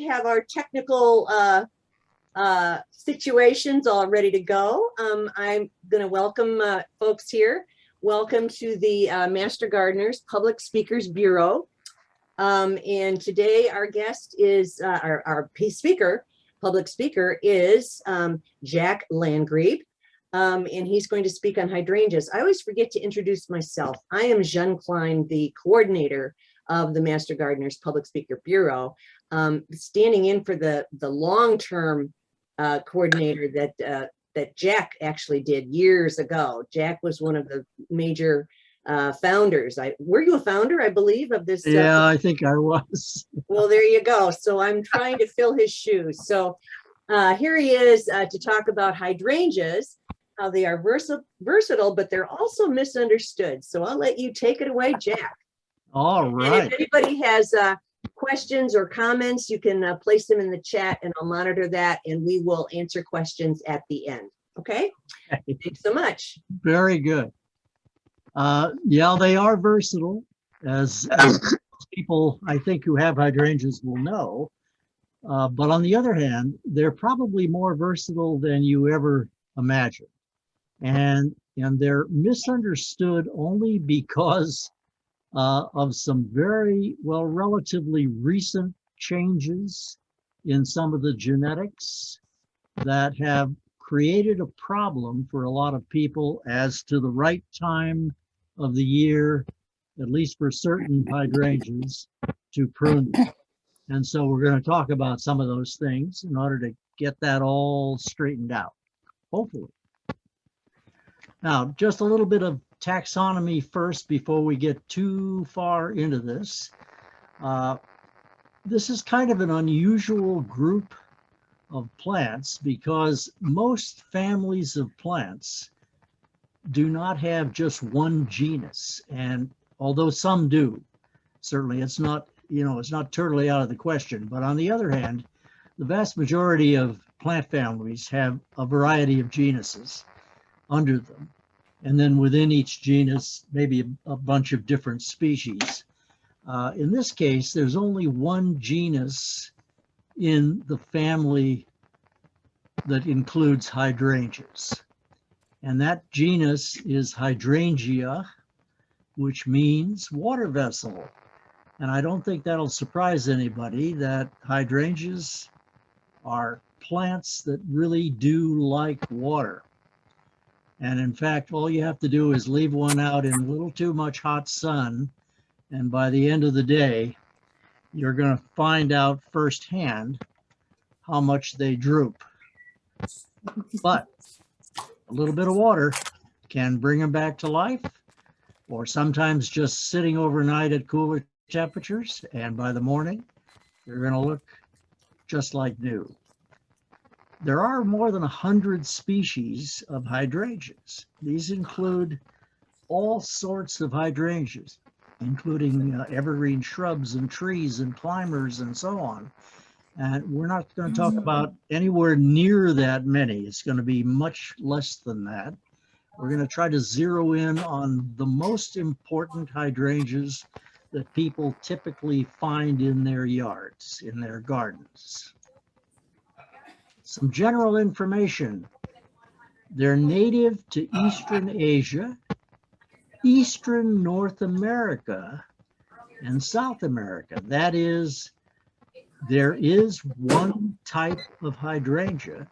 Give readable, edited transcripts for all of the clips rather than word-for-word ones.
have our technical situations all ready to go. I'm going to welcome folks here. Welcome to the Master Gardeners Public Speakers Bureau. And today our guest is, our public speaker is Jack Landgrebe. And he's going to speak on hydrangeas. I always forget to introduce myself. I am Jeanne Klein, the coordinator of the Master Gardeners Public Speaker Bureau, standing in for the long-term coordinator that Jack actually did years ago. Jack was one of the major founders. Were you a founder, I believe, of this? Yeah, I think I was. Well, there you go. So I'm trying to fill his shoes. So here he is to talk about hydrangeas, how they are versatile, but they're also misunderstood. So I'll let you take it away, Jack. All right. And if anybody has questions or comments, you can place them in the chat and I'll monitor that and we will answer questions at the end. Okay? Thanks so much. Very good. Yeah, they are versatile, as people, I think, who have hydrangeas will know. But on the other hand, they're probably more versatile than you ever imagine. And they're misunderstood only because of some very, well, relatively recent changes in some of the genetics that have created a problem for a lot of people as to the right time of the year, at least for certain hydrangeas, to prune them. And so we're going to talk about some of those things in order to get that all straightened out, hopefully. Now, just a little bit of taxonomy first before we get too far into this. This is kind of an unusual group of plants because most families of plants do not have just one genus. And although some do, certainly it's not, it's not totally out of the question. But on the other hand, the vast majority of plant families have a variety of genuses under them. And then within each genus, maybe a bunch of different species. In this case, there's only one genus in the family that includes hydrangeas. And that genus is Hydrangia, which means water vessel. And I don't think that'll surprise anybody that hydrangeas are plants that really do like water. And in fact, all you have to do is leave one out in a little too much hot sun. And by the end of the day, you're going to find out firsthand how much they droop. But a little bit of water can bring them back to life, or sometimes just sitting overnight at cooler temperatures. And by the morning, they're going to look just like new. There are more than 100 species of hydrangeas. These include all sorts of hydrangeas, including evergreen shrubs and trees and climbers and so on. And we're not going to talk about anywhere near that many. It's going to be much less than that. We're going to try to zero in on the most important hydrangeas that people typically find in their yards, in their gardens. Some general information. They're native to Eastern Asia, Eastern North America, and South America. That is, there is one type of hydrangea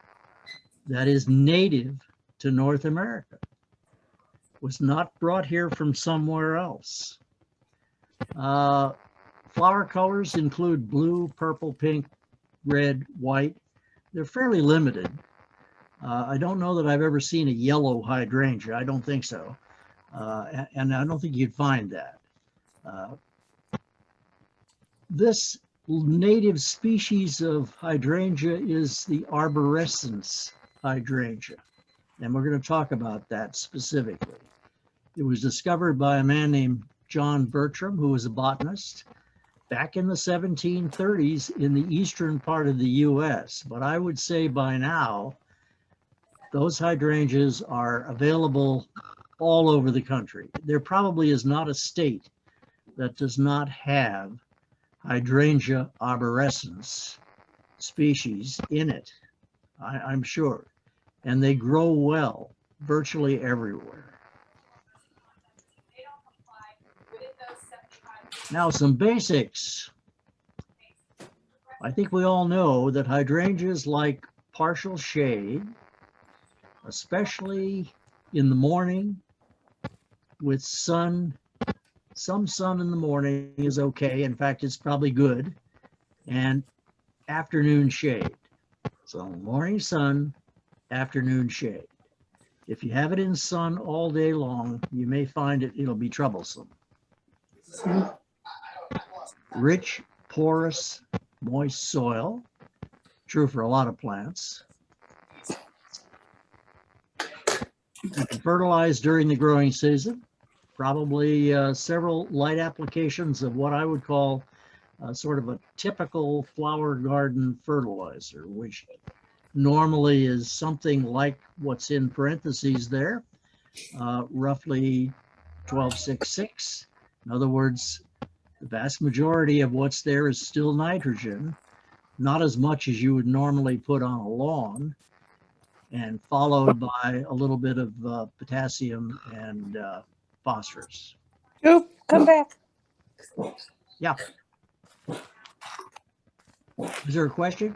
that is native to North America. Was not brought here from somewhere else. Flower colors include blue, purple, pink, red, white. They're fairly limited. I don't know that I've ever seen a yellow hydrangea. I don't think so. And I don't think you'd find that. This native species of hydrangea is the arborescens hydrangea. And we're going to talk about that specifically. It was discovered by a man named John Bertram, who was a botanist, back in the 1730s in the eastern part of the US. But I would say by now, those hydrangeas are available all over the country. There probably is not a state that does not have Hydrangea arborescens species in it, I'm sure. And they grow well virtually everywhere. Now, some basics. I think we all know that hydrangeas like partial shade, especially in the morning with sun. Some sun in the morning is okay. In fact, it's probably good. And afternoon shade. So morning sun, afternoon shade. If you have it in sun all day long, you may find it'll be troublesome. Rich, porous, moist soil, true for a lot of plants. You can fertilize during the growing season, probably several light applications of what I would call sort of a typical flower garden fertilizer, which normally is something like what's in parentheses there, roughly 12.6.6. In other words, the vast majority of what's there is still nitrogen, not as much as you would normally put on a lawn, and followed by a little bit of potassium and phosphorus. Oop, come back. Yeah. Is there a question?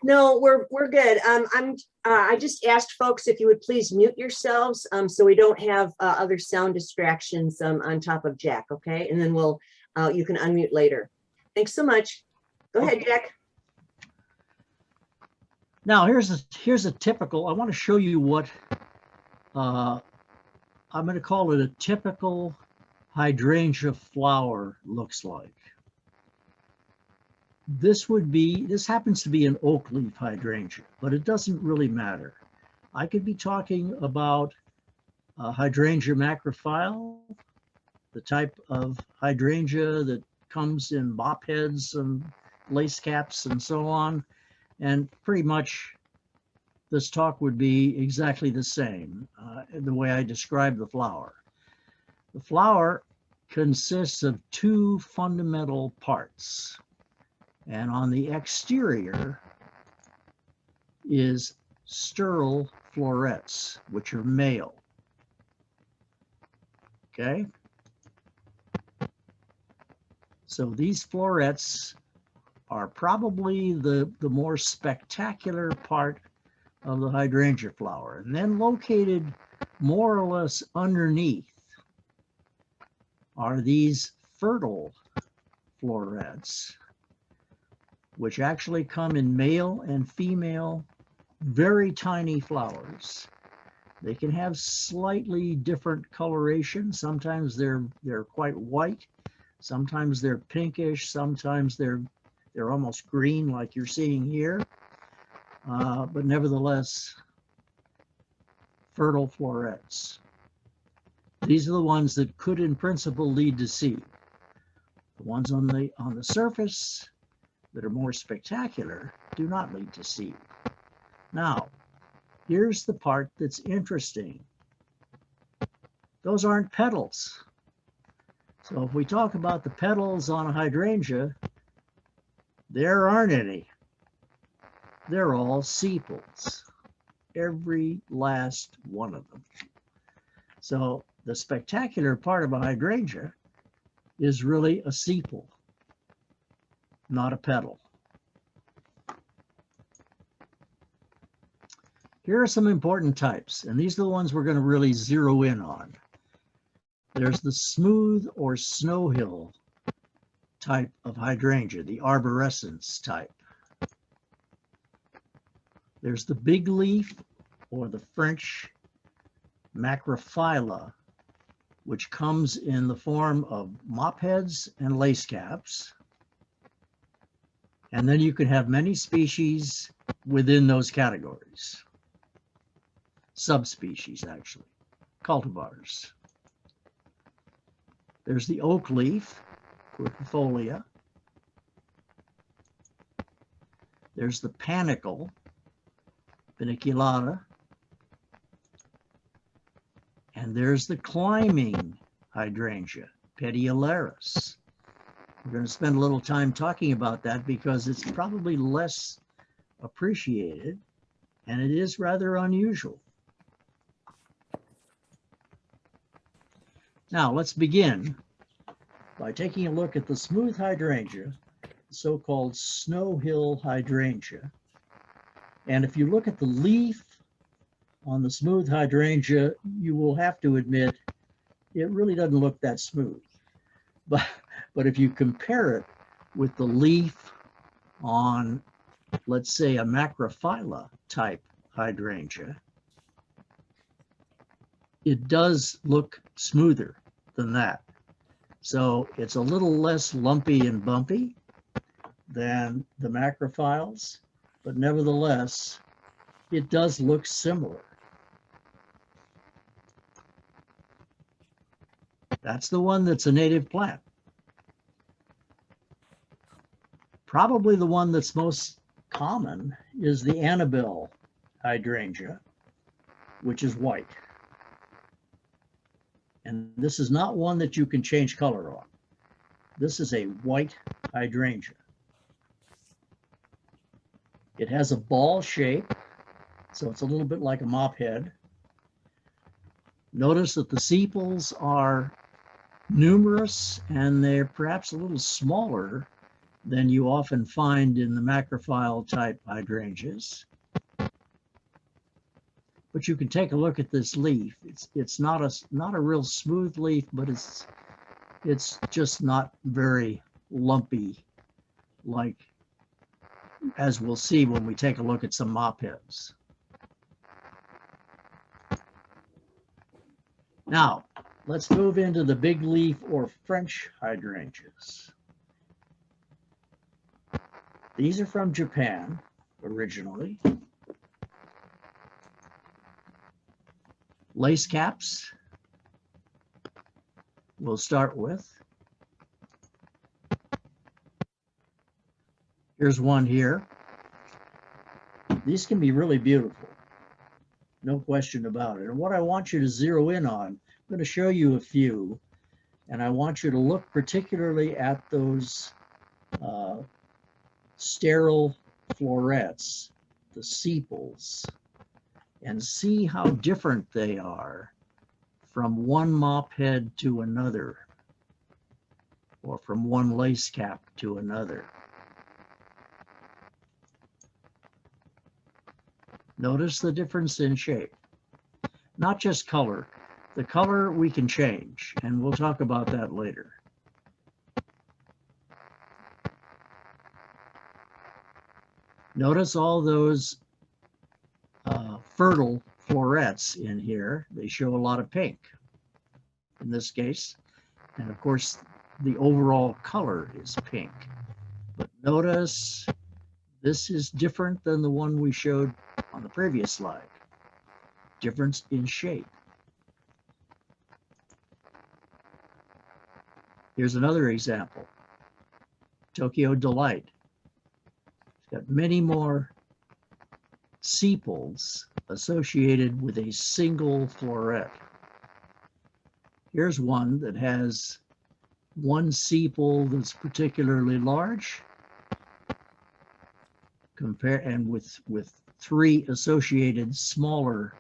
No, we're good. I just asked folks if you would please mute yourselves so we don't have other sound distractions on top of Jack, okay? And then you can unmute later. Thanks so much. Go ahead, Jack. Now here's a typical. I want to show you what I'm going to call it a typical hydrangea flower looks like. This happens to be an oak leaf hydrangea, but it doesn't really matter. I could be talking about Hydrangea Macrophile, the type of hydrangea that comes in mop heads and lace caps and so on. And pretty much this talk would be exactly the same in the way I describe the flower. The flower consists of two fundamental parts. And on the exterior is sterile florets, which are male. Okay? So these florets are probably the more spectacular part of the hydrangea flower. And then located more or less underneath are these fertile florets, which actually come in male and female, very tiny flowers. They can have slightly different coloration. Sometimes they're quite white. Sometimes they're pinkish. Sometimes they're almost green, like you're seeing here. But nevertheless, fertile florets. These are the ones that could, in principle, lead to seed. The ones on the surface that are more spectacular do not lead to seed. Now, here's the part that's interesting. Those aren't petals. So if we talk about the petals on a hydrangea, there aren't any. They're all sepals, every last one of them. So the spectacular part of a hydrangea is really a sepal, not a petal. Here are some important types, and these are the ones we're going to really zero in on. There's the smooth or Snowhill type of hydrangea, the arborescens type. There's the big leaf or the French Macrophiles, which comes in the form of mop heads and lace caps. And then you can have many species within those categories. Subspecies, actually, cultivars. There's the oak leaf, Quercifolia. There's the Panicle, Paniculata. And there's the climbing hydrangea, Petiolaris. We're going to spend a little time talking about that because it's probably less appreciated and it is rather unusual. Now let's begin by taking a look at the smooth hydrangea, the so-called Snowhill hydrangea. And if you look at the leaf on the smooth hydrangea, you will have to admit it really doesn't look that smooth. But if you compare it with the leaf on, let's say, a Macrophile type hydrangea, it does look smoother than that. So it's a little less lumpy and bumpy than the Macrophiles, but nevertheless, it does look similar. That's the one that's a native plant. Probably the one that's most common is the Annabelle hydrangea, which is white. And this is not one that you can change color on. This is a white hydrangea. It has a ball shape, so it's a little bit like a mop head. Notice that the sepals are numerous and they're perhaps a little smaller than you often find in the macrophile type hydrangeas. But you can take a look at this leaf. It's not a real smooth leaf, but it's just not very lumpy, like as we'll see when we take a look at some mop heads. Now, let's move into the big leaf or French hydrangeas. These are from Japan originally. Lace caps we'll start with. Here's one here. These can be really beautiful, no question about it. And what I want you to zero in on, I'm going to show you a few, and I want you to look particularly at those sterile florets, the sepals, and see how different they are from one mop head to another, or from one lace cap to another. Notice the difference in shape, not just color. The color we can change, and we'll talk about that later. Notice all those fertile florets in here. They show a lot of pink in this case. And of course, the overall color is pink. But notice this is different than the one we showed on the previous slide. Difference in shape. Here's another example. Tokyo Delight. It's got many more sepals associated with a single floret. Here's one that has one sepal that's particularly large, and with three associated smaller,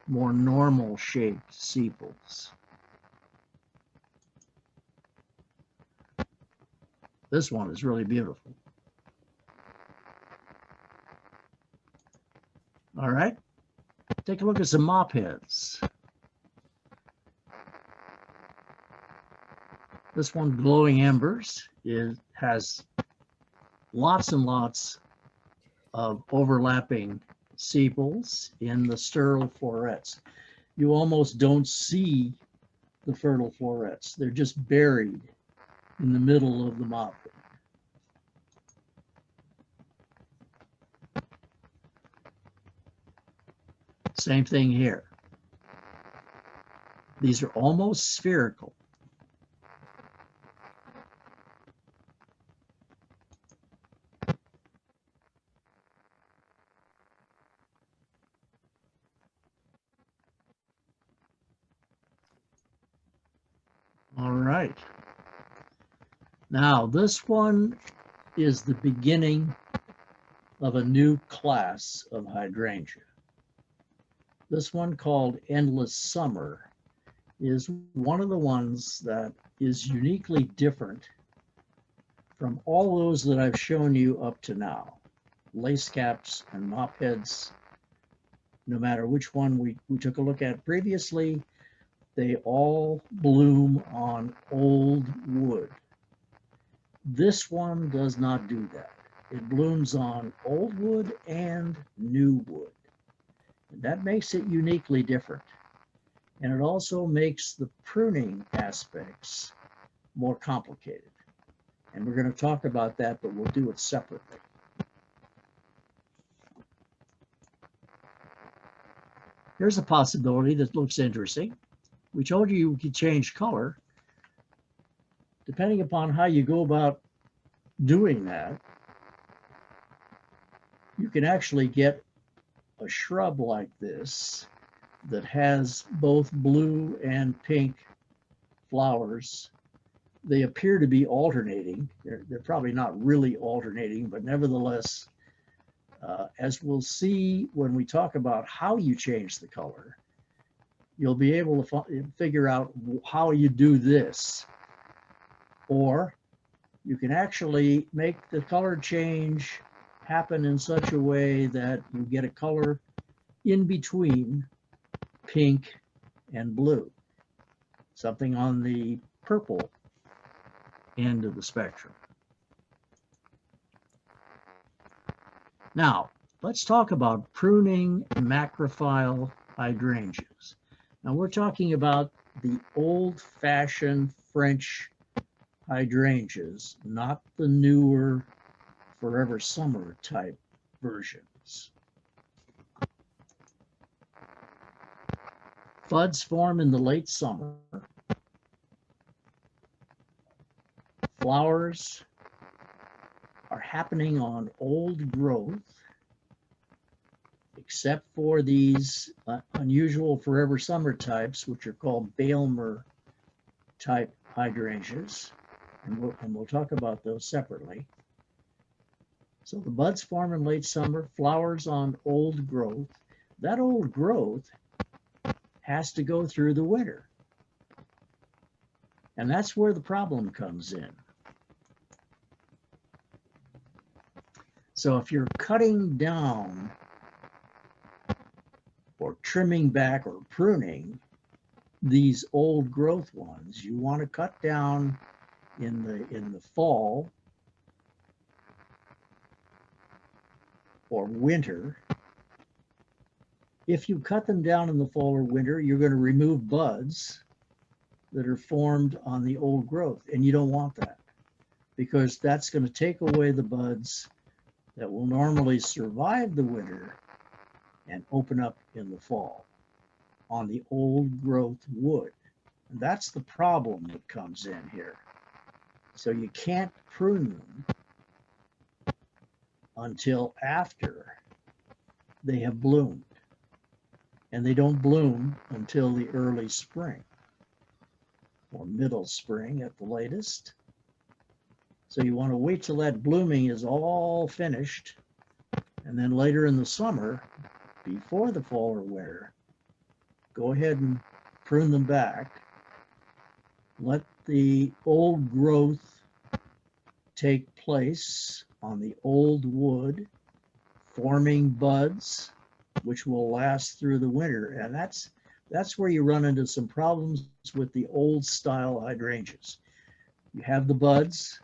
more normal shaped sepals. This one is really beautiful. All right, take a look at some mop heads. This one, Glowing Embers, has lots and lots of overlapping sepals in the sterile florets. You almost don't see the fertile florets. They're just buried in the middle of the mop head. Same thing here. These are almost spherical. All right. Now, this one is the beginning of a new class of hydrangea. This one, called Endless Summer, is one of the ones that is uniquely different from all those that I've shown you up to now. Lace caps and mop heads, no matter which one we took a look at previously, they all bloom on old wood. This one does not do that. It blooms on old wood and new wood. And that makes it uniquely different. And it also makes the pruning aspects more complicated. And we're going to talk about that, but we'll do it separately. Here's a possibility that looks interesting. We told you could change color. Depending upon how you go about doing that, you can actually get a shrub like this that has both blue and pink flowers. They appear to be alternating. They're probably not really alternating, but nevertheless, as we'll see when we talk about how you change the color, you'll be able to figure out how you do this. Or you can actually make the color change happen in such a way that you get a color in between pink and blue, something on the purple end of the spectrum. Now, let's talk about pruning macrophile hydrangeas. Now, we're talking about the old-fashioned French hydrangeas, not the newer forever summer type versions. Buds form in the late summer. Flowers are happening on old growth, except for these unusual forever summer types, which are called Bailmer-Type hydrangeas. And we'll talk about those separately. So the buds form in late summer, flowers on old growth. That old growth has to go through the winter. And that's where the problem comes in. So if you're cutting down or trimming back or pruning these old growth ones, you want to cut down in the fall or winter. If you cut them down in the fall or winter, you're going to remove buds that are formed on the old growth, and you don't want that, because that's going to take away the buds that will normally survive the winter and open up in the fall on the old growth wood. And that's the problem that comes in here. So you can't prune them until after they have bloomed. And they don't bloom until the early spring or middle spring at the latest. So you want to wait till that blooming is all finished, and then later in the summer, before the fall or winter, go ahead and prune them back. Let the old growth take place on the old wood, forming buds, which will last through the winter. And that's where you run into some problems with the old style hydrangeas. You have the buds.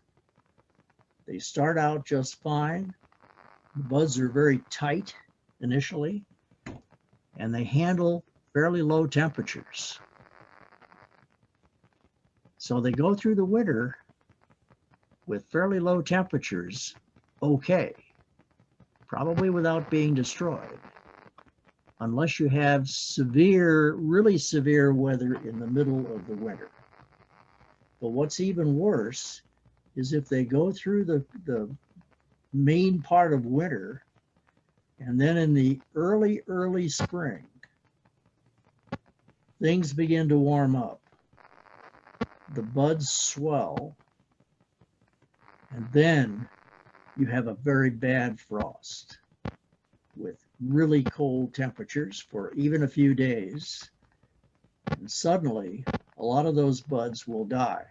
They start out just fine. The buds are very tight initially, and they handle fairly low temperatures. So they go through the winter with fairly low temperatures, okay, probably without being destroyed, unless you have severe, really severe weather in the middle of the winter. But what's even worse is if they go through the main part of winter, and then in the early spring, things begin to warm up. The buds swell, And then you have a very bad frost with really cold temperatures for even a few days. And suddenly, a lot of those buds will die.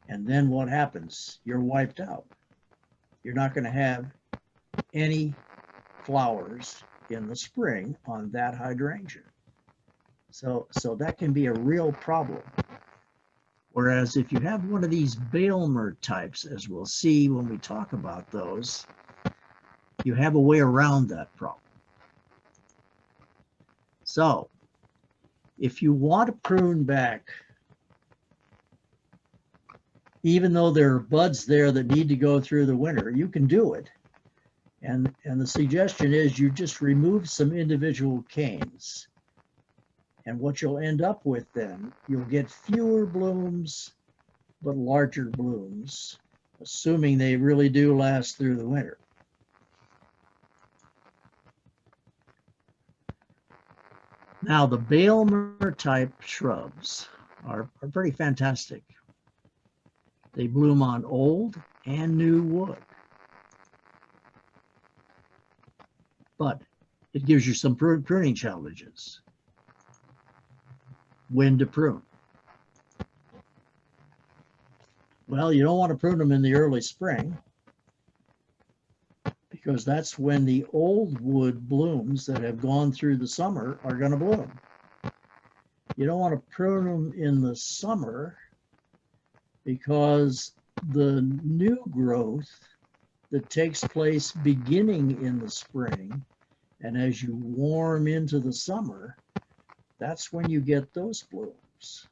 And then what happens? You're wiped out. You're not going to have any flowers in the spring on that hydrangea. So that can be a real problem. Whereas if you have one of these Bailmer-types, as we'll see when we talk about those, you have a way around that problem. So if you want to prune back, even though there are buds there that need to go through the winter, you can do it. And the suggestion is you just remove some individual canes. And what you'll end up with then, you'll get fewer blooms, but larger blooms, assuming they really do last through the winter. Now, the Bailmer-type shrubs are pretty fantastic. They bloom on old and new wood. But it gives you some pruning challenges. When to prune? Well, you don't want to prune them in the early spring because that's when the old wood blooms that have gone through the summer are going to bloom. You don't want to prune them in the summer because the new growth that takes place beginning in the spring, and as you warm into the summer, that's when you get those blooms.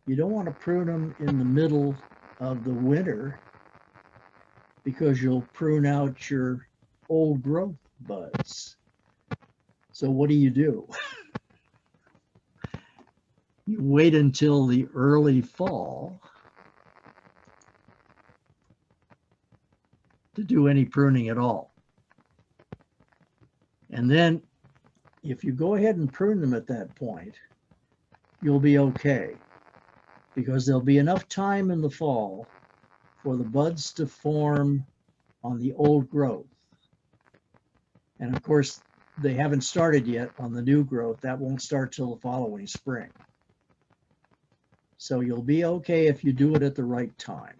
You don't want to prune them in the middle of the winter because you'll prune out your old growth buds. So what do? You wait until the early fall to do any pruning at all. And then if you go ahead and prune them at that point, you'll be okay because there'll be enough time in the fall for the buds to form on the old growth. And of course, they haven't started yet on the new growth. That won't start till the following spring. So you'll be okay if you do it at the right time.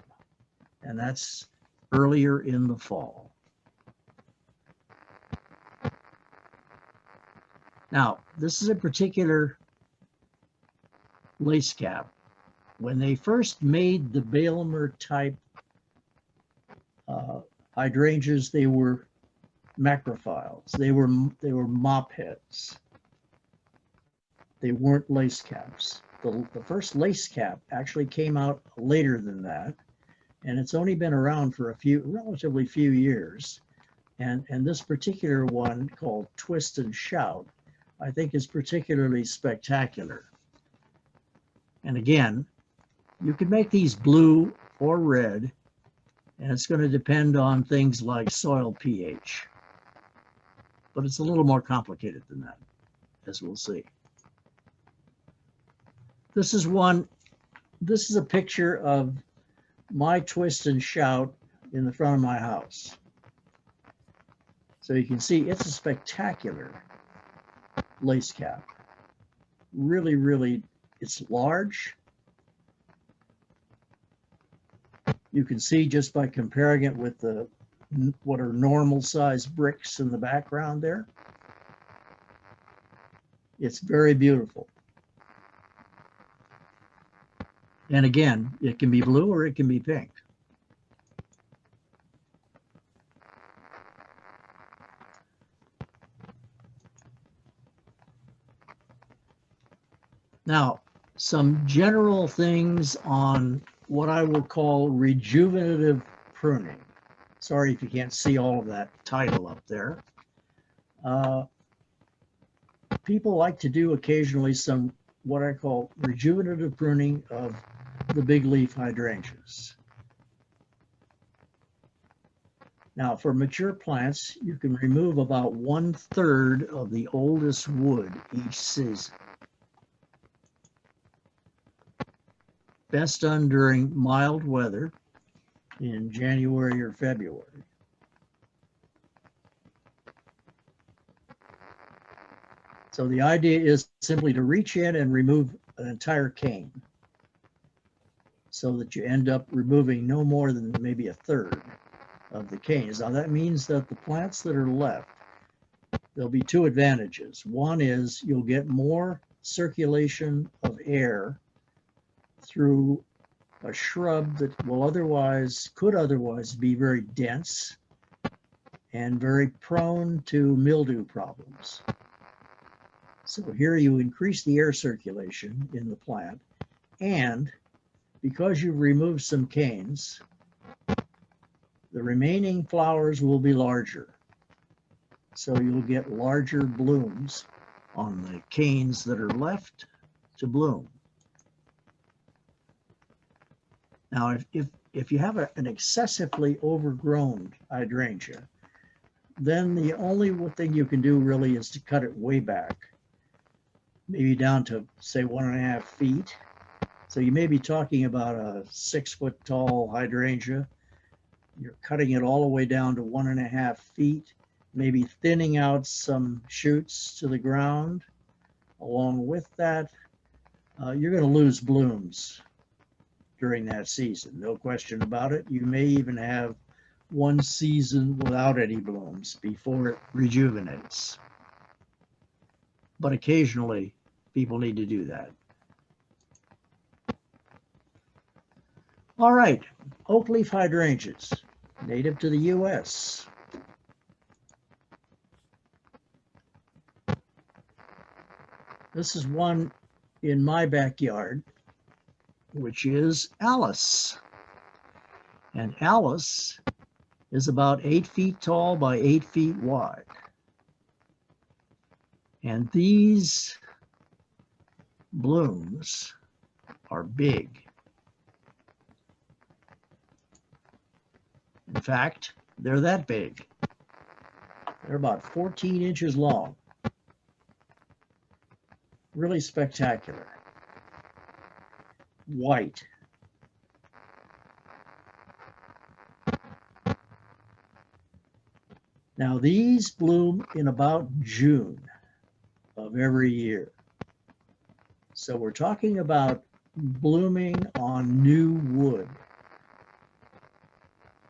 And that's earlier in the fall. Now, this is a particular lace cap. When they first made the Bailmer-type hydrangeas, they were macrophiles. They were mop heads. They weren't lace caps. The first lace cap actually came out later than that, and it's only been around for relatively few years. And this particular one, called Twist and Shout, I think is particularly spectacular. And again, you can make these blue or red, and it's going to depend on things like soil pH. But it's a little more complicated than that, as we'll see. This is a picture of my Twist and Shout in the front of my house. So you can see it's a spectacular lace cap. Really, really, it's large. You can see just by comparing it with what are normal size bricks in the background there. It's very beautiful. And again, it can be blue or it can be pink. Now, some general things on what I will call rejuvenative pruning. Sorry if you can't see all of that title up there. People like to do occasionally some what I call rejuvenative pruning of the big leaf hydrangeas. Now, for mature plants, you can remove about 1/3 of the oldest wood each season. Best done during mild weather in January or February. So the idea is simply to reach in and remove an entire cane so that you end up removing no more than maybe a third of the canes. Now that means that the plants that are left, there'll be two advantages. One is you'll get more circulation of air through a shrub that could otherwise be very dense and very prone to mildew problems. So here you increase the air circulation in the plant, and because you've removed some canes, the remaining flowers will be larger. So you'll get larger blooms on the canes that are left to bloom. Now, if you have an excessively overgrown hydrangea, then the only thing you can do really is to cut it way back, maybe down to say 1.5 feet. So you may be talking about a 6-foot tall hydrangea. You're cutting it all the way down to 1.5 feet, maybe thinning out some shoots to the ground. Along with that, you're going to lose blooms during that season, no question about it. You may even have one season without any blooms before it rejuvenates. But occasionally, people need to do that. All right, oak leaf hydrangeas, native to the US. This is one in my backyard, which is Alice. And Alice is about 8 feet tall by 8 feet wide. And these blooms are big. In fact, they're that big. They're about 14 inches long. Really spectacular. White. Now these bloom in about June of every year. So we're talking about blooming on new wood.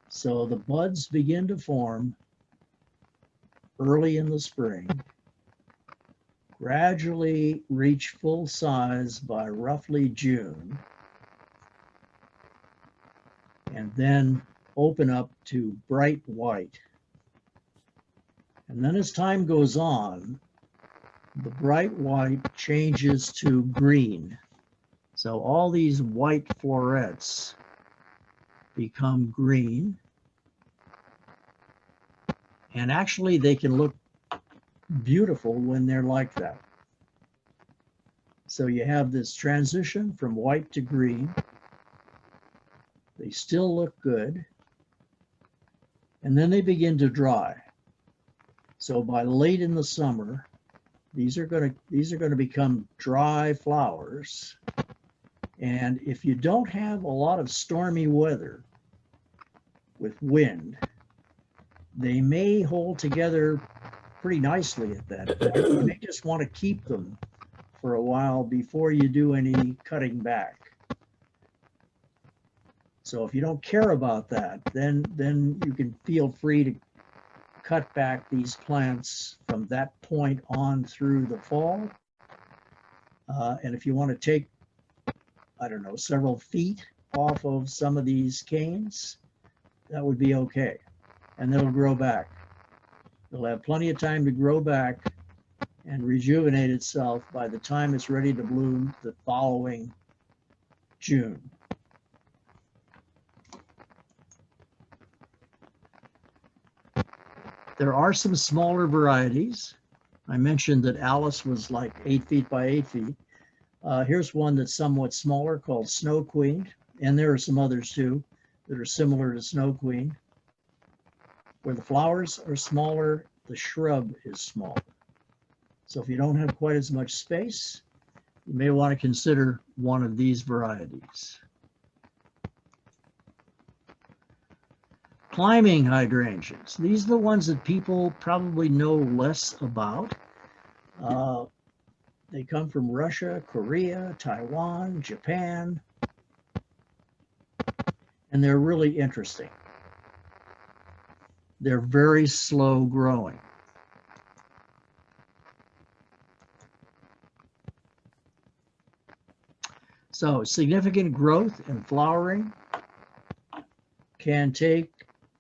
So the buds begin to form early in the spring, gradually reach full size by roughly June, and then open up to bright white. And then as time goes on, the bright white changes to green. So all these white florets become green. And actually they can look beautiful when they're like that. So you have this transition from white to green. They still look good. And then they begin to dry. So by late in the summer, these are going to become dry flowers. And if you don't have a lot of stormy weather with wind, they may hold together pretty nicely at that point. You may just want to keep them for a while before you do any cutting back. So if you don't care about that, then you can feel free to cut back these plants from that point on through the fall. And if you want to take, I don't know, several feet off of some of these canes, that would be okay. And they'll grow back. They'll have plenty of time to grow back and rejuvenate itself by the time it's ready to bloom the following June. There are some smaller varieties. I mentioned that Alice was like 8 feet by 8 feet. Here's one that's somewhat smaller called Snow Queen. And there are some others too that are similar to Snow Queen. Where the flowers are smaller, the shrub is smaller. So if you don't have quite as much space, you may want to consider one of these varieties. Climbing hydrangeas. These are the ones that people probably know less about. They come from Russia, Korea, Taiwan, Japan, and they're really interesting. They're very slow growing. So significant growth and flowering can take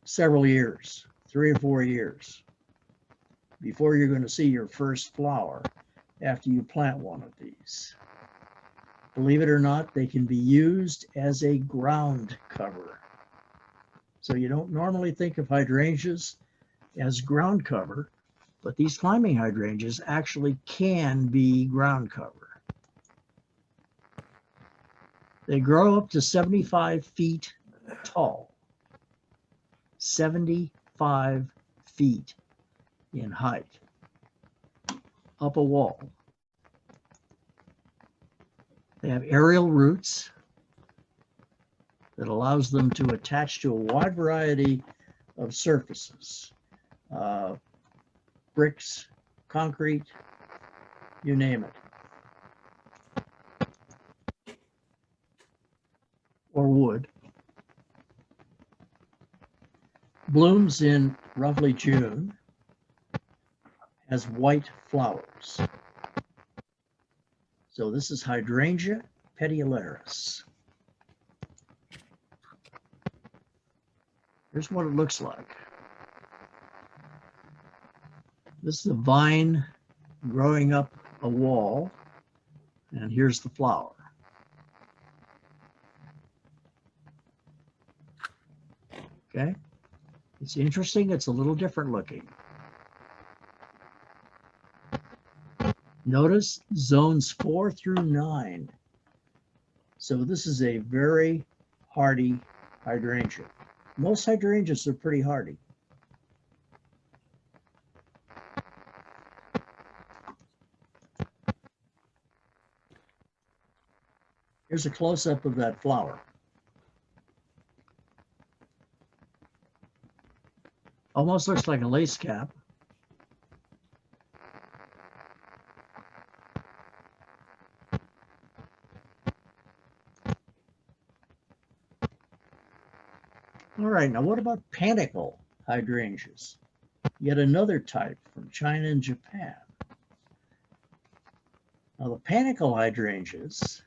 several years, 3 or 4 years, before you're going to see your first flower after you plant one of these. Believe it or not, they can be used as a ground cover. So you don't normally think of hydrangeas as ground cover, but these climbing hydrangeas actually can be ground cover. They grow up to 75 feet tall, 75 feet in height, up a wall. They have aerial roots that allows them to attach to a wide variety of surfaces, bricks, concrete, you name it, or wood. Blooms in roughly June, has white flowers. So this is Hydrangea petiolaris. Here's what it looks like. This is a vine growing up a wall, and here's the flower. Okay, it's interesting. It's a little different looking. Notice zones 4 through 9. So this is a very hardy hydrangea. Most hydrangeas are pretty hardy. Here's a close-up of that flower. Almost looks like a lace cap. All right, now what about panicle hydrangeas? Yet another type from China and Japan. Now the panicle hydrangeas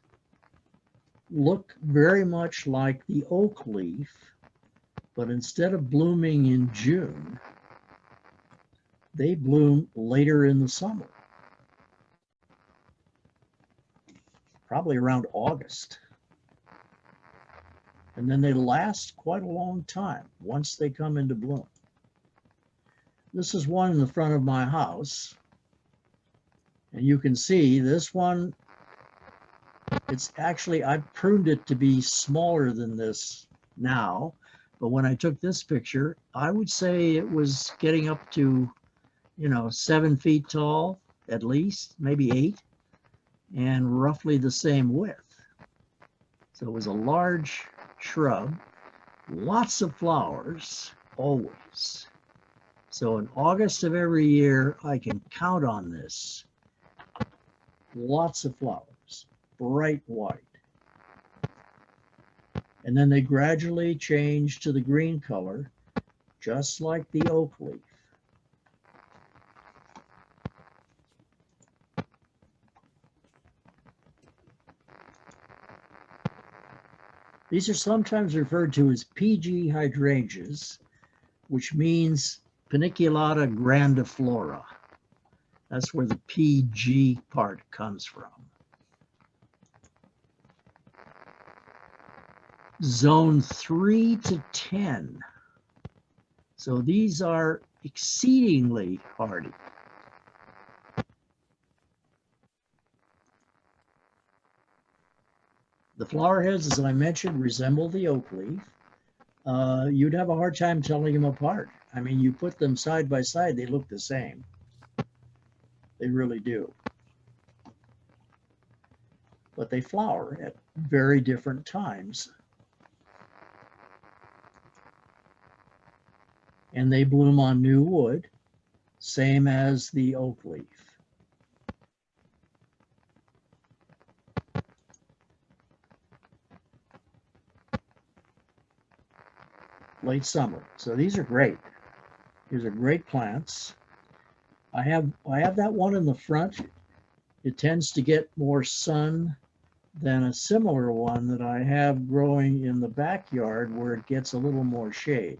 look very much like the oak leaf, but instead of blooming in June, they bloom later in the summer, probably around August. And then they last quite a long time once they come into bloom. This is one in the front of my house. And you can see this one, it's actually, I pruned it to be smaller than this now. But when I took this picture, I would say it was getting up to, 7 feet tall, at least, maybe 8, and roughly the same width. So it was a large shrub, lots of flowers, always. So in August of every year, I can count on this. Lots of flowers, bright white. And then they gradually change to the green color, just like the oak leaf. These are sometimes referred to as PG hydrangeas, which means Paniculata grandiflora. That's where the PG part comes from. Zone 3 to 10. So these are exceedingly hardy. The flower heads, as I mentioned, resemble the oak leaf. You'd have a hard time telling them apart. I mean, you put them side by side, they look the same. They really do. But they flower at very different times. and they bloom on new wood, same as the oak leaf. Late summer. So these are great. These are great plants. I have that one in the front. It tends to get more sun than a similar one that I have growing in the backyard where it gets a little more shade.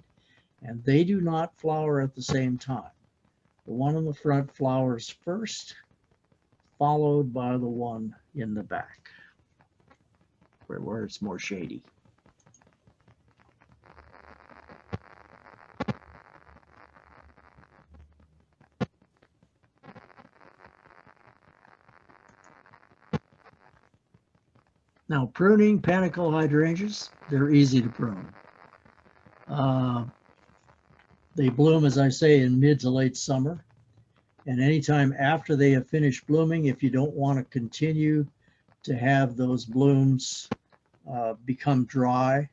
And they do not flower at the same time. The one in the front flowers first, followed by the one in the back, where it's more shady. Now, pruning panicle hydrangeas, they're easy to prune. They bloom, as I say, in mid to late summer. And anytime after they have finished blooming, if you don't want to continue to have those blooms become dry,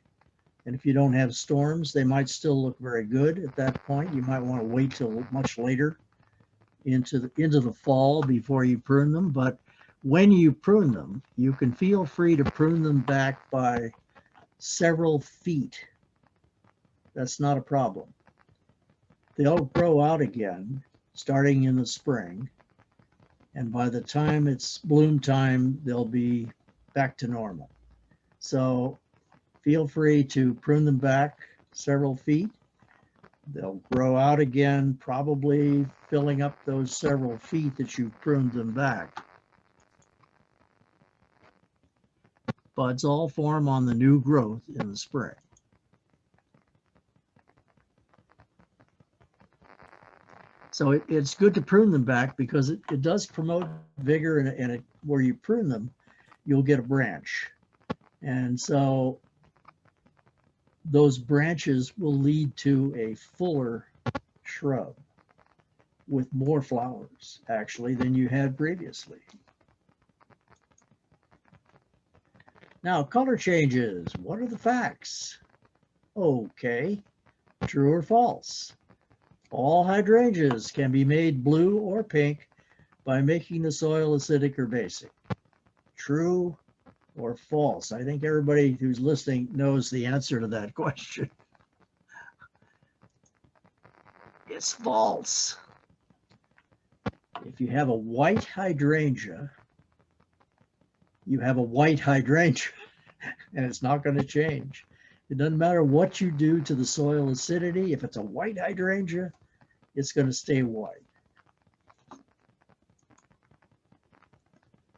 and if you don't have storms, they might still look very good at that point. You might want to wait till much later into the fall before you prune them. But when you prune them, you can feel free to prune them back by several feet. That's not a problem. They'll grow out again starting in the spring, and by the time it's bloom time, they'll be back to normal. So feel free to prune them back several feet. They'll grow out again, probably filling up those several feet that you've pruned them back. Buds all form on the new growth in the spring. So it's good to prune them back because it does promote vigor, and where you prune them, you'll get a branch. And so those branches will lead to a fuller shrub with more flowers, actually, than you had previously. Now, color changes. What are the facts? Okay, true or false? All hydrangeas can be made blue or pink by making the soil acidic or basic. True or false? I think everybody who's listening knows the answer to that question. It's false. If you have a white hydrangea, you have a white hydrangea, and it's not going to change. It doesn't matter what you do to the soil acidity. If it's a white hydrangea, it's going to stay white.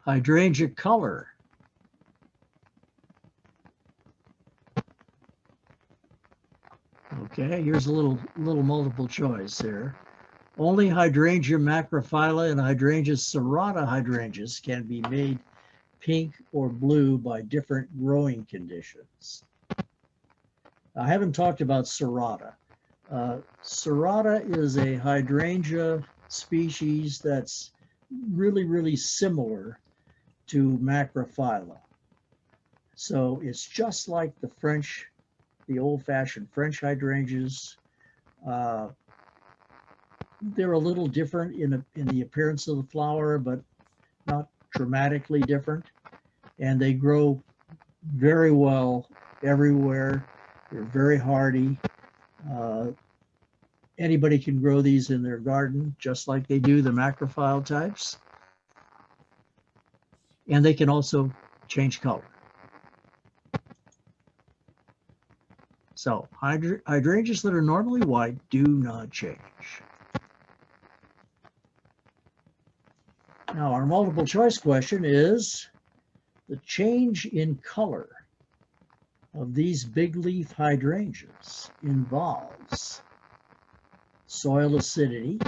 Hydrangea color. Okay, here's a little multiple choice here. Only Hydrangea Macrophiles and Hydrangea serrata hydrangeas can be made pink or blue by different growing conditions. I haven't talked about serrata. Serrata is a hydrangea species that's really similar to Macrophiles. So it's just like the old-fashioned French hydrangeas. They're a little different in the appearance of the flower, but not dramatically different. And they grow very well everywhere. They're very hardy. Anybody can grow these in their garden, just like they do the macrophile types. And they can also change color. So hydrangeas that are normally white do not change. Now, our multiple choice question is, the change in color of these big leaf hydrangeas involves soil acidity,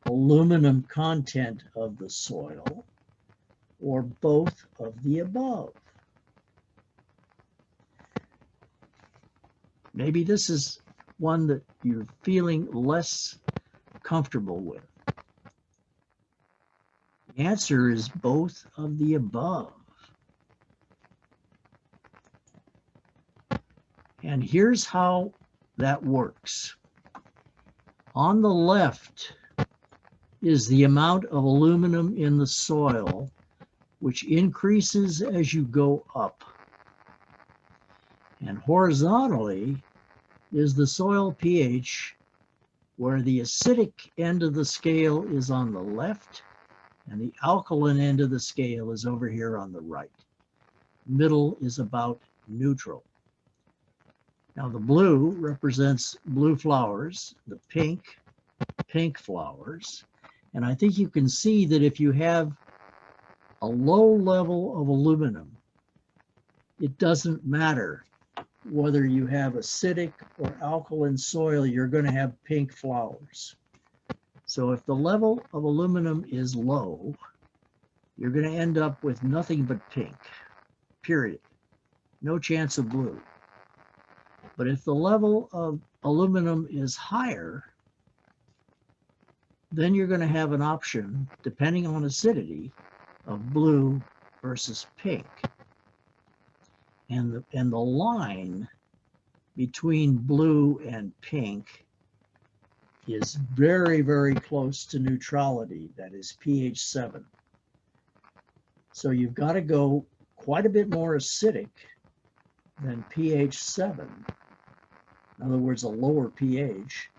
aluminum content of the soil, or both of the above. Maybe this is one that you're feeling less comfortable with. The answer is both of the above. And here's how that works. On the left is the amount of aluminum in the soil, which increases as you go up. And horizontally is the soil pH, where the acidic end of the scale is on the left and the alkaline end of the scale is over here on the right. Middle is about neutral. Now the blue represents blue flowers, the pink, pink flowers. And I think you can see that if you have a low level of aluminum, it doesn't matter whether you have acidic or alkaline soil, you're going to have pink flowers. So if the level of aluminum is low, you're going to end up with nothing but pink, period. No chance of blue. But if the level of aluminum is higher, then you're going to have an option, depending on acidity, of blue versus pink. And the line between blue and pink is very, very close to neutrality, that is pH 7. So you've got to go quite a bit more acidic than pH 7. In other words, a lower pH,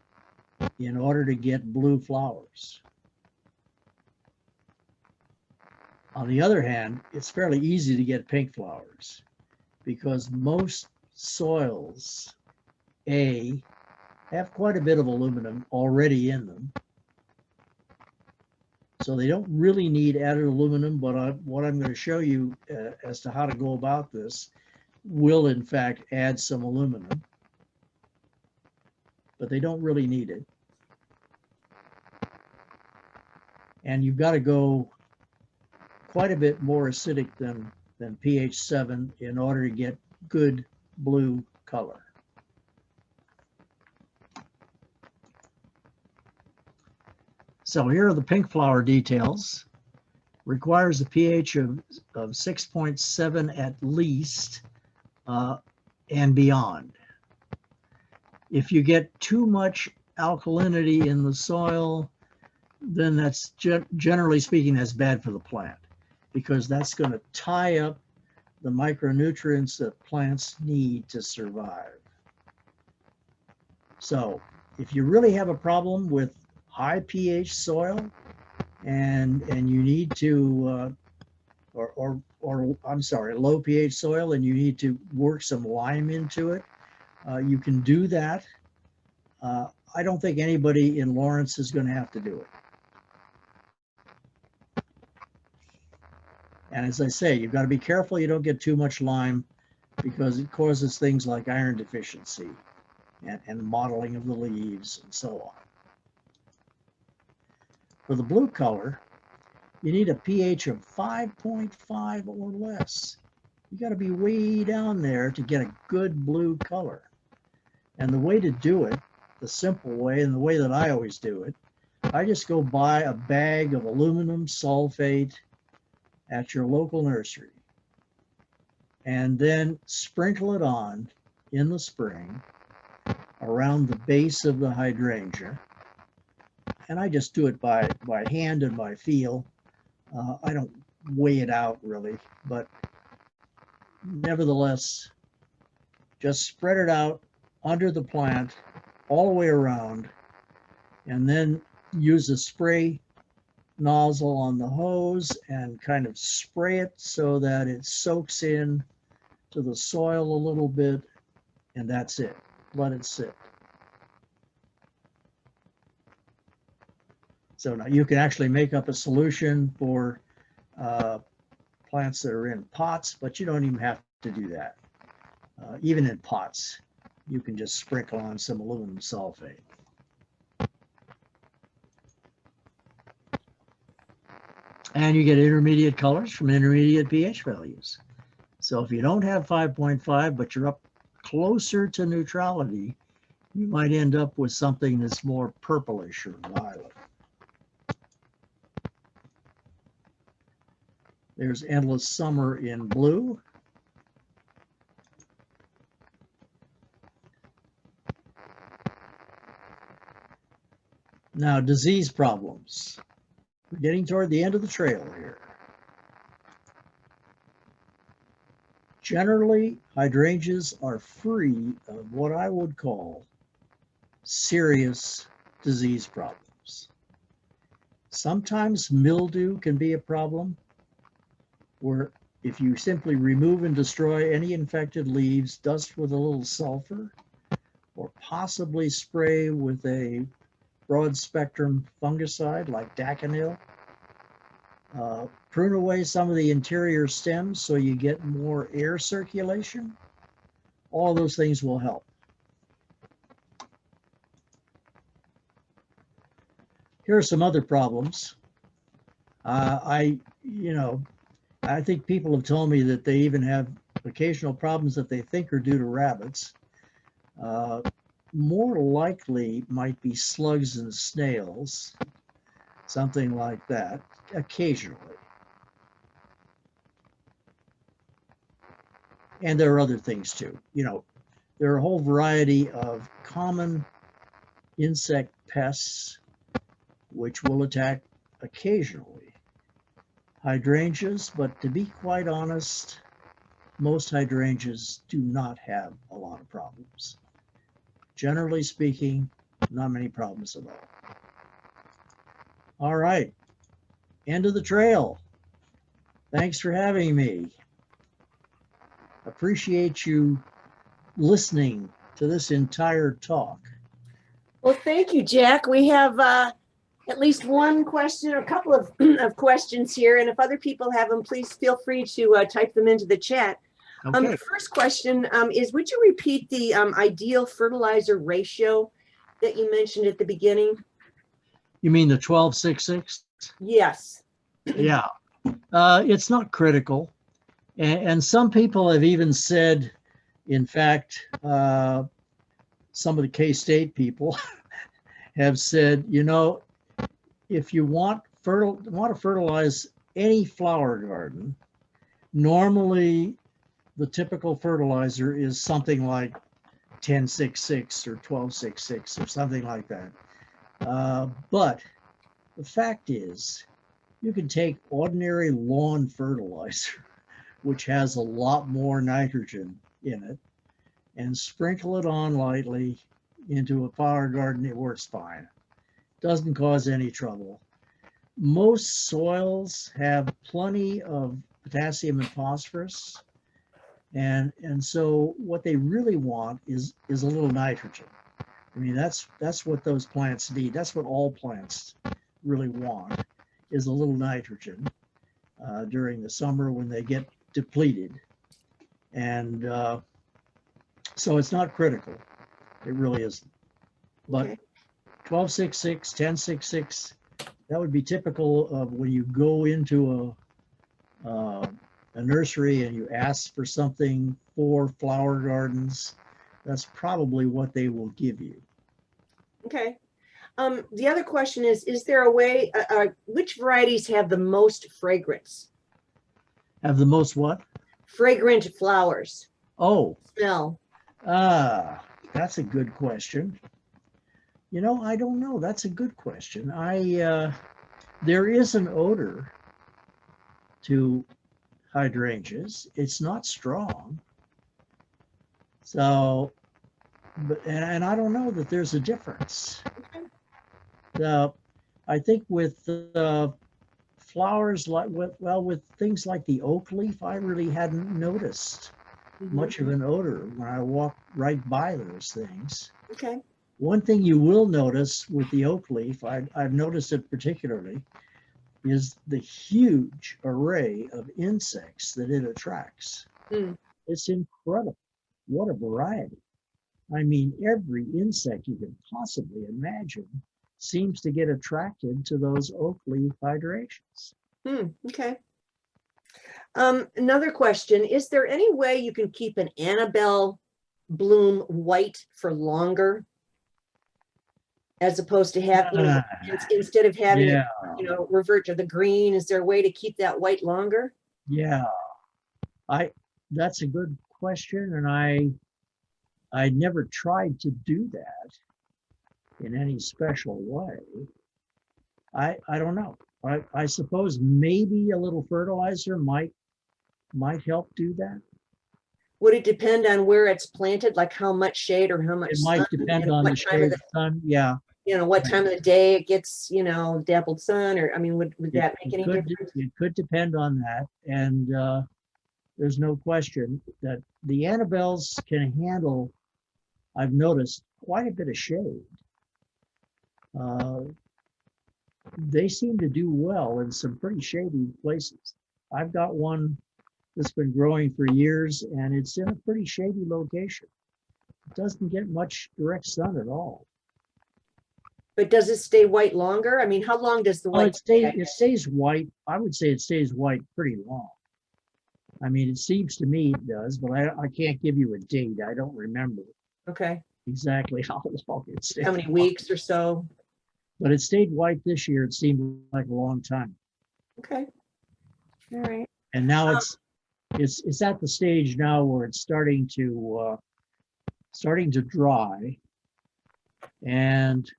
in order to get blue flowers. On the other hand, it's fairly easy to get pink flowers because most soils, A, have quite a bit of aluminum already in them. So they don't really need added aluminum, but what I'm going to show you as to how to go about this will in fact add some aluminum, but they don't really need it. And you've got to go quite a bit more acidic than pH 7 in order to get good blue color. So here are the pink flower details. Requires a pH of 6.7 at least and beyond. If you get too much alkalinity in the soil, then that's generally speaking, that's bad for the plant because that's going to tie up the micronutrients that plants need to survive. So if you really have a problem with high pH soil and you need to, low pH soil and you need to work some lime into it, you can do that. I don't think anybody in Lawrence is going to have to do it. And as I say, you've got to be careful you don't get too much lime because it causes things like iron deficiency and mottling of the leaves and so on. For the blue color, you need a pH of 5.5 or less. You got to be way down there to get a good blue color. And the way to do it, the simple way and the way that I always do it, I just go buy a bag of aluminum sulfate at your local nursery and then sprinkle it on in the spring around the base of the hydrangea. And I just do it by hand and by feel. I don't weigh it out really, but nevertheless, just spread it out under the plant all the way around and then use a spray nozzle on the hose and kind of spray it so that it soaks in to the soil a little bit, and that's it. Let it sit. So now you can actually make up a solution for plants that are in pots, but you don't even have to do that. Even in pots, you can just sprinkle on some aluminum sulfate. And you get intermediate colors from intermediate pH values. So if you don't have 5.5, but you're up closer to neutrality, you might end up with something that's more purplish or violet. There's Endless Summer in blue. Now, disease problems. We're getting toward the end of the trail here. Generally, hydrangeas are free of what I would call serious disease problems. Sometimes mildew can be a problem, where if you simply remove and destroy any infected leaves, dust with a little sulfur, or possibly spray with a broad spectrum fungicide like daconil, prune away some of the interior stems so you get more air circulation. All those things will help. Here are some other problems. I think people have told me that they even have occasional problems that they think are due to rabbits. More likely might be slugs and snails, something like that, occasionally. And there are other things too. There are a whole variety of common insect pests which will attack occasionally hydrangeas, but to be quite honest, most hydrangeas do not have a lot of problems. Generally speaking, not many problems at all. All right, end of the trail. Thanks for having me. Appreciate you listening to this entire talk. Well, thank you, Jack. We have at least one question or a couple of questions here. And if other people have them, please feel free to type them into the chat. Okay. The first question is, would you repeat the ideal fertilizer ratio that you mentioned at the beginning? You mean the 12-6-6? Yes. Yeah. It's not critical. And some people have even said, in fact, some of the K-State people have said, if you want to fertilize any flower garden, normally the typical fertilizer is something like 10-6-6 or 12-6-6 or something like that. But the fact is, you can take ordinary lawn fertilizer, which has a lot more nitrogen in it, and sprinkle it on lightly into a flower garden. It works fine. Doesn't cause any trouble. Most soils have plenty of potassium and phosphorus. And so what they really want is a little nitrogen. I mean, that's what those plants need. That's what all plants really want, is a little nitrogen during the summer when they get depleted. And so it's not critical. It really isn't. But Okay. 12-6-6, 10-6-6, that would be typical of when you go into a nursery and you ask for something for flower gardens. That's probably what they will give you. Okay. The other question is there a way, which varieties have the most fragrance? Have the most what? Fragrant flowers. Oh, Smell. that's a good question. I don't know. That's a good question. There is an odor to hydrangeas. It's not strong. So, and I don't know that there's a difference. I think with flowers with things like the oak leaf, I really hadn't noticed much of an odor when I walked right by those things. Okay. One thing you will notice with the oak leaf, I've noticed it particularly, is the huge array of insects that it attracts. It's incredible. What a variety. I mean, every insect you can possibly imagine seems to get attracted to those oak leaf hydrangeas. Okay. Another question, is there any way you can keep an Annabelle bloom white for longer? As opposed to having, instead of having it, revert to the green, is there a way to keep that white longer? Yeah, that's a good question, and I never tried to do that. in any special way. I don't know. I suppose maybe a little fertilizer might help do that. Would it depend on where it's planted, like how much shade or how much It sun? might depend and on what the time of shade of sun. Yeah, what right. time of the day it gets, dappled sun, or, I mean, would that make any difference? It could depend on that. And there's no question that the Annabelles can handle, I've noticed, quite a bit of shade. They seem to do well in some pretty shady places. I've got one that's been growing for years, and it's in a pretty shady location. It doesn't get much direct sun at all. But does it stay white longer? I mean, how long does the Well, white it stays white. I would say it stays white pretty long. I mean, it seems to me it does, but I can't give you a date. I don't remember Okay. exactly how long it stayed. How many weeks or so? But it stayed white this year. It seemed like a long time. Okay. All right. And now it's at the stage now where it's starting to dry, and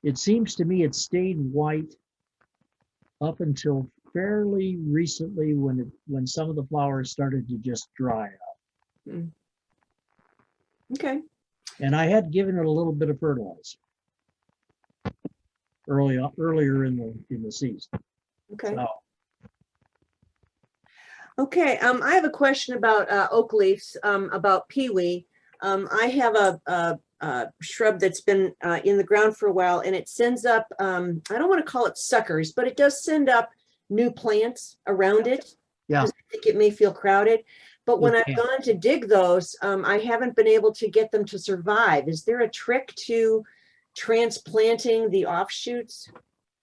it seems to me it stayed white up until fairly recently when some of the flowers started to just dry up. Mm. Okay. And I had given it a little bit of fertilizer earlier in the season. Okay. So, Okay. I have a question about oak leaves, about peewee. I have a shrub that's been in the ground for a while, and it sends up, I don't want to call it suckers, but it does send up new plants around it. yeah, I think it may feel crowded, but when It I've can. gone to dig those, I haven't been able to get them to survive. Is there a trick to transplanting the offshoots?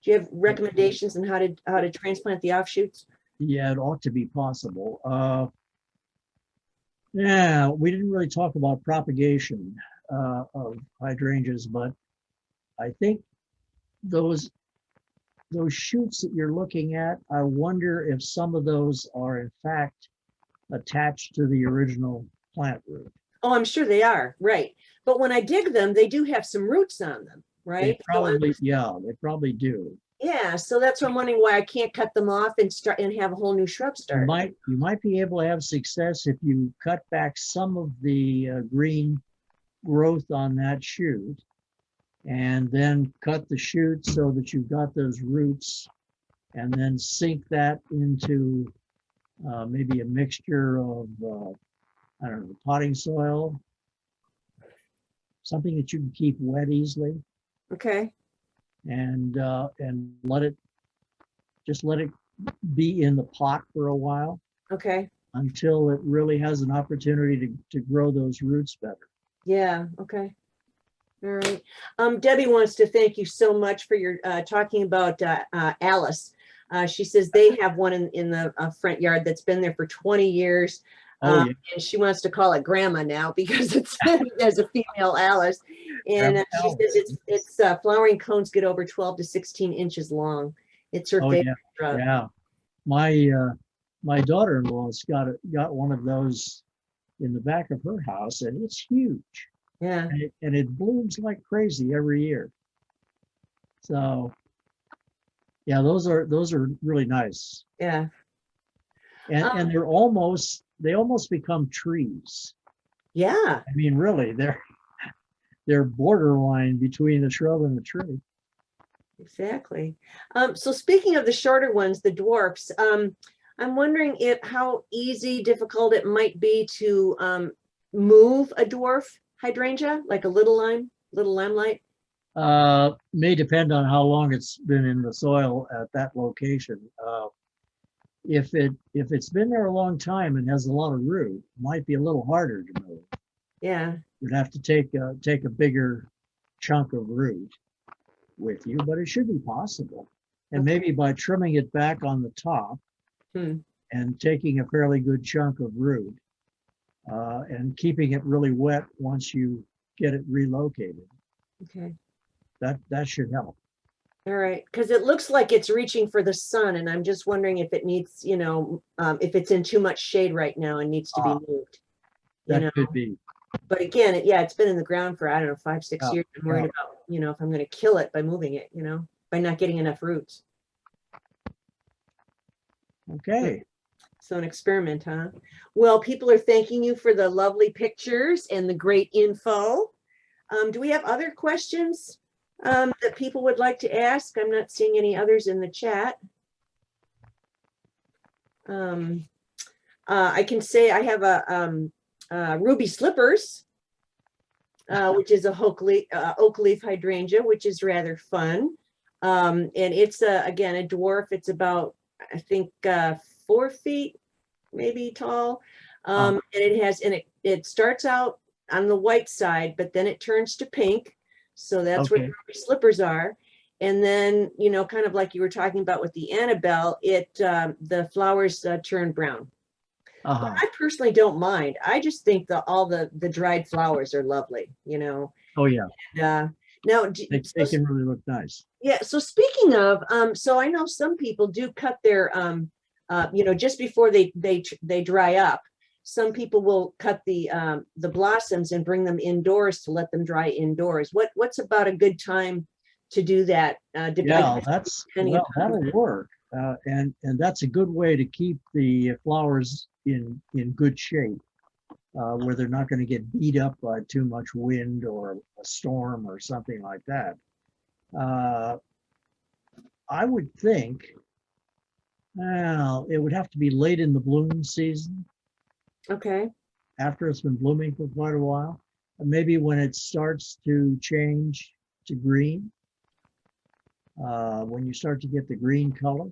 Do you have recommendations on how to transplant the offshoots? Yeah, it ought to be possible. Yeah, we didn't really talk about propagation of hydrangeas, but I think those shoots that you're looking at, I wonder if some of those are in fact attached to the original plant root. Oh, I'm sure they are, right. But when I dig them, they do have some roots on them, They right? they probably do. Yeah, so that's what I'm wondering, why I can't cut them off and start and have a whole new shrub start. You might be able to have success if you cut back some of the green growth on that shoot, and then cut the shoot so that you've got those roots, and then sink that into maybe a mixture of I don't know, potting soil, something that you can keep wet easily, Okay. and let it be in the pot for a while Okay. until it really has an opportunity to grow those roots better. Yeah. Okay. All right. Debbie wants to thank you so much for your talking about Alice. She says they have one in the front yard that's been there for 20 years. Oh, yeah. And she wants to call it Grandma now because it's as a female Alice. And she says it's flowering cones get over 12 to 16 inches long. It's her favorite shrub. Yeah. My daughter-in-law's got one of those in the back of her house, and it's huge. Yeah. And it blooms like crazy every year. So yeah, those are really nice. Yeah. And they almost become trees. Yeah. I mean, really, they're borderline between the shrub and the tree. Exactly. So speaking of the shorter ones, the dwarfs, I'm wondering how easy, difficult it might be to move a dwarf hydrangea, like a little limelight. May depend on how long it's been in the soil at that location. If it's been there a long time and has a lot of root, it might be a little harder to move. Yeah. You'd have to take a bigger chunk of root with you, but it should be possible. And maybe by trimming it back on the top and taking a fairly good chunk of root and keeping it really wet once you get it relocated. Okay. That should help. All right, because it looks like it's reaching for the sun, and I'm just wondering if it needs, if it's in too much shade right now and needs to be moved. That could be. But again, it's been in the ground for, I don't know, 5, 6 years. I'm worried about you know, if I'm going to kill it by moving it, you know, by not getting enough roots. Okay. So an experiment, huh? Well, people are thanking you for the lovely pictures and the great info. Do we have other questions that people would like to ask? I'm not seeing any others in the chat. I can say I have a ruby slippers, which is a oak leaf hydrangea, which is rather fun. And it's again a dwarf. It's about, I think, 4 feet maybe tall. And it starts out on the white side, but then it turns to pink. So that's where the ruby slippers are. And then, you know, kind of like you were talking about with the Annabelle, the flowers turn brown. But I personally don't mind. I just think all the dried flowers are lovely, you know. Oh yeah. Now They can really look nice. Yeah. So speaking of, so I know some people do cut their, you know, just before they dry up. Some people will cut the blossoms and bring them indoors to let them dry indoors. What's about a good time to do that? Yeah, that'll work. And that's a good way to keep the flowers in good shape, where they're not going to get beat up by too much wind or a storm or something like that. I would think, well, it would have to be late in the bloom season. Okay. After it's been blooming for quite a while. And maybe when it starts to change to green, when you start to get the green color.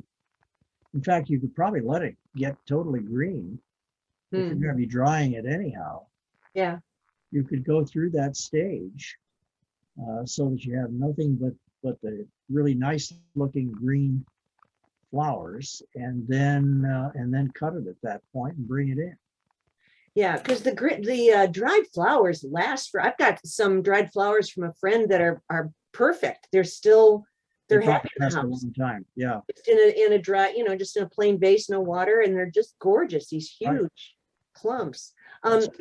In fact, you could probably let it get totally green if you're going to be drying it anyhow. Yeah. You could go through that stage so that you have nothing but the really nice looking green flowers, and then cut it at that point and bring it in. Yeah, because the dried flowers last for. I've got some dried flowers from a friend that are perfect. They're happy in the house. A long time. Yeah. Just in a dry, you know, just in a plain vase, no water, and they're just gorgeous. These huge clumps.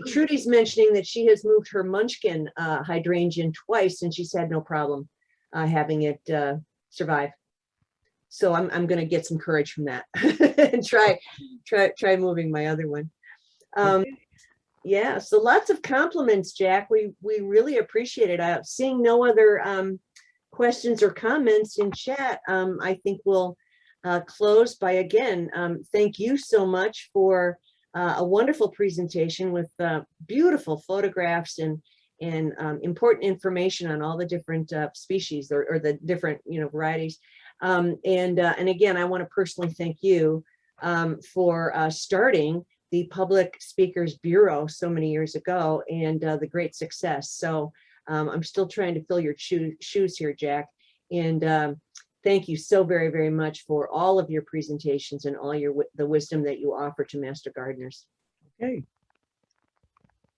Trudy's mentioning that she has moved her Munchkin hydrangea twice, and she's had no problem having it survive. So I'm going to get some courage from that and try moving my other one. Yeah, so lots of compliments, Jack. We really appreciate it. Seeing no other questions or comments in chat, I think we'll close by again. Thank you so much for a wonderful presentation with beautiful photographs and important information on all the different species or the different, you know, varieties. And again, I want to personally thank you for starting the Public Speakers Bureau so many years ago, and the great success. So I'm still trying to fill your shoes here, Jack. And thank you so very, very much for all of your presentations and all the wisdom that you offer to Master Gardeners. Okay.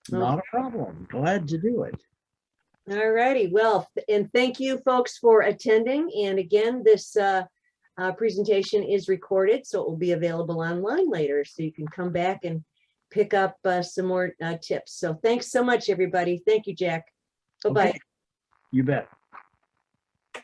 Not a problem. Glad to do it. All righty. Well, and thank you folks for attending. And again, this presentation is recorded, so it will be available online later, so you can come back and pick up some more tips. So thanks so much, everybody. Thank you, Jack. Bye-bye. Okay. You bet.